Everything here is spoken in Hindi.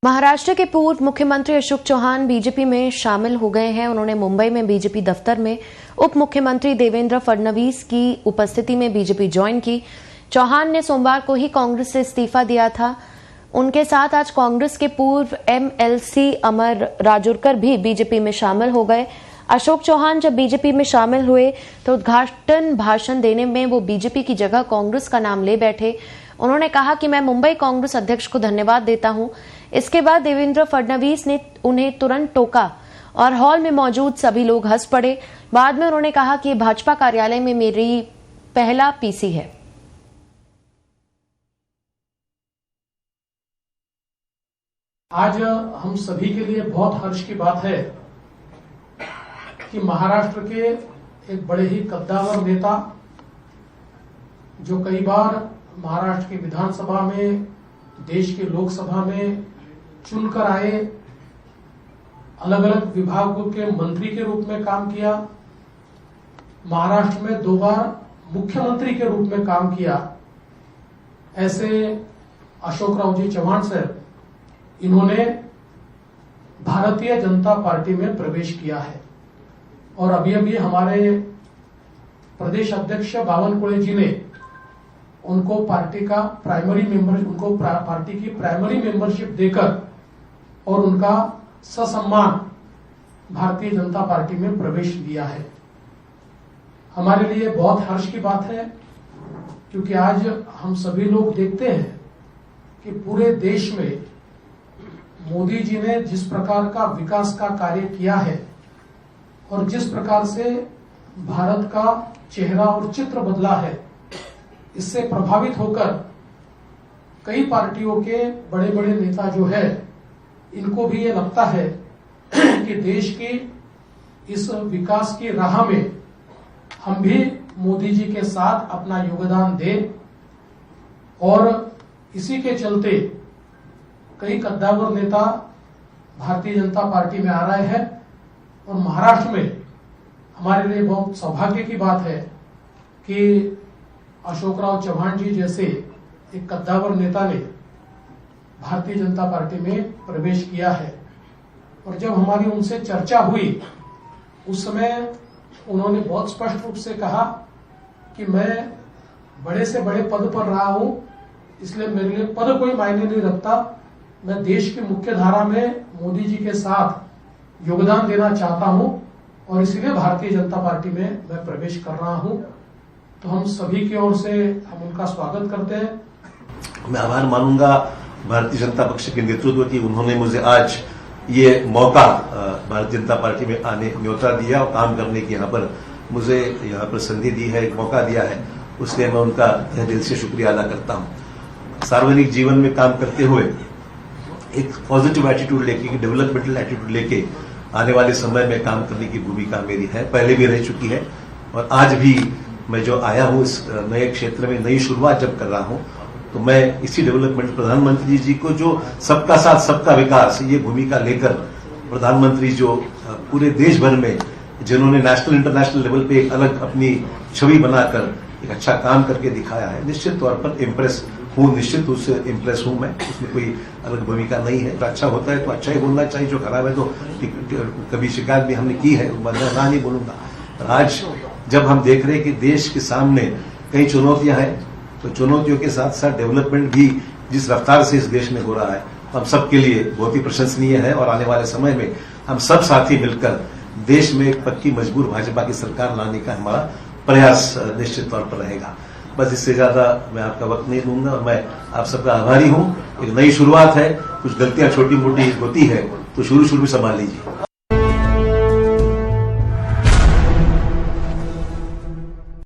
महाराष्ट्र के पूर्व मुख्यमंत्री अशोक चौहान बीजेपी में शामिल हो गए हैं। उन्होंने मुंबई में बीजेपी दफ्तर में उप मुख्यमंत्री देवेंद्र फडणवीस की उपस्थिति में बीजेपी ज्वाइन की। चौहान ने सोमवार को ही कांग्रेस से इस्तीफा दिया था। उनके साथ आज कांग्रेस के पूर्व एमएलसी अमर राजूरकर भी बीजेपी में शामिल हो गए। अशोक चौहान जब बीजेपी में शामिल हुए तो उद्घाटन भाषण देने में वो बीजेपी की जगह कांग्रेस का नाम ले बैठे। उन्होंने कहा कि मैं मुंबई कांग्रेस अध्यक्ष को धन्यवाद देता हूं। इसके बाद देवेंद्र फडणवीस ने उन्हें तुरंत टोका और हॉल में मौजूद सभी लोग हंस पड़े। बाद में उन्होंने कहा कि भाजपा कार्यालय में मेरी पहला पीसी है। आज हम सभी के लिए बहुत हर्ष की बात है कि महाराष्ट्र के एक बड़े ही कद्दावर नेता, जो कई बार महाराष्ट्र की विधानसभा में, देश की लोकसभा में चुनकर आए, अलग अलग विभागों के मंत्री के रूप में काम किया, महाराष्ट्र में 2 बार मुख्यमंत्री के रूप में काम किया, ऐसे अशोकराव जी चौहान सर, इन्होंने भारतीय जनता पार्टी में प्रवेश किया है। और अभी अभी हमारे प्रदेश अध्यक्ष बावनकुळे जी ने उनको पार्टी का पार्टी की प्राइमरी मेंबरशिप देकर और उनका ससम्मान भारतीय जनता पार्टी में प्रवेश दिया है। हमारे लिए बहुत हर्ष की बात है, क्योंकि आज हम सभी लोग देखते हैं कि पूरे देश में मोदी जी ने जिस प्रकार का विकास का कार्य किया है और जिस प्रकार से भारत का चेहरा और चित्र बदला है, इससे प्रभावित होकर कई पार्टियों के बड़े बड़े नेता जो है, इनको भी ये लगता है कि देश की इस विकास की राह में हम भी मोदी जी के साथ अपना योगदान दें। और इसी के चलते कई कद्दावर नेता भारतीय जनता पार्टी में आ रहे हैं। और महाराष्ट्र में हमारे लिए बहुत सौभाग्य की बात है कि अशोकराव चौहान जी जैसे एक कद्दावर नेता ने भारतीय जनता पार्टी में प्रवेश किया है। और जब हमारी उनसे चर्चा हुई, उस समय उन्होंने बहुत स्पष्ट रूप से कहा कि मैं बड़े से बड़े पद पर रहा हूं, इसलिए मेरे लिए पद कोई मायने नहीं रखता, मैं देश की मुख्य धारा में मोदी जी के साथ योगदान देना चाहता हूं और इसलिए भारतीय जनता पार्टी में मैं प्रवेश कर रहा हूं। तो हम सभी की ओर से हम उनका स्वागत करते हैं। मैं आभार मानूंगा भारतीय जनता पक्ष के नेतृत्व की, उन्होंने मुझे आज ये मौका भारतीय जनता पार्टी में आने न्योता दिया और काम करने की मुझे यहाँ पर संधि दी है, एक मौका दिया है, उसलिए मैं उनका तहे दिल से शुक्रिया अदा करता हूँ। सार्वजनिक जीवन में काम करते हुए एक पॉजिटिव एटीट्यूड लेके, डेवलपमेंटल एटीट्यूड लेके आने वाले समय में काम करने की भूमिका मेरी है, पहले भी रह चुकी है। और आज भी मैं जो आया हूँ इस नए क्षेत्र में, नई शुरुआत जब कर रहा हूँ, तो मैं इसी डेवलपमेंट, प्रधानमंत्री जी को जो सबका साथ सबका विकास, ये भूमिका लेकर प्रधानमंत्री जो पूरे देश भर में जिन्होंने नेशनल इंटरनेशनल लेवल पे एक अलग अपनी छवि बनाकर एक अच्छा काम करके दिखाया है, निश्चित तौर पर इम्प्रेस हूँ, निश्चित उससे इम्प्रेस हूँ मैं। उसमें कोई अलग भूमिका नहीं है। तो अच्छा होता है तो अच्छा ही बोलना चाहिए, जो खराब है तो कभी शिकायत भी हमने की है, मैं ना नहीं बोलूंगा। आज जब हम देख रहे हैं कि देश के सामने कई चुनौतियां हैं, तो चुनौतियों के साथ साथ डेवलपमेंट भी जिस रफ्तार से इस देश में हो रहा है, हम सबके लिए बहुत ही प्रशंसनीय है। और आने वाले समय में हम सब साथी मिलकर देश में एक पक्की मजबूर भाजपा की सरकार लाने का हमारा प्रयास निश्चित तौर पर रहेगा। बस इससे ज्यादा मैं आपका वक्त नहीं लूंगा और मैं आप सबका आभारी हूं। एक नई शुरुआत है, कुछ गलतियां छोटी मोटी होती है तो शुरू में संभाल लीजिए।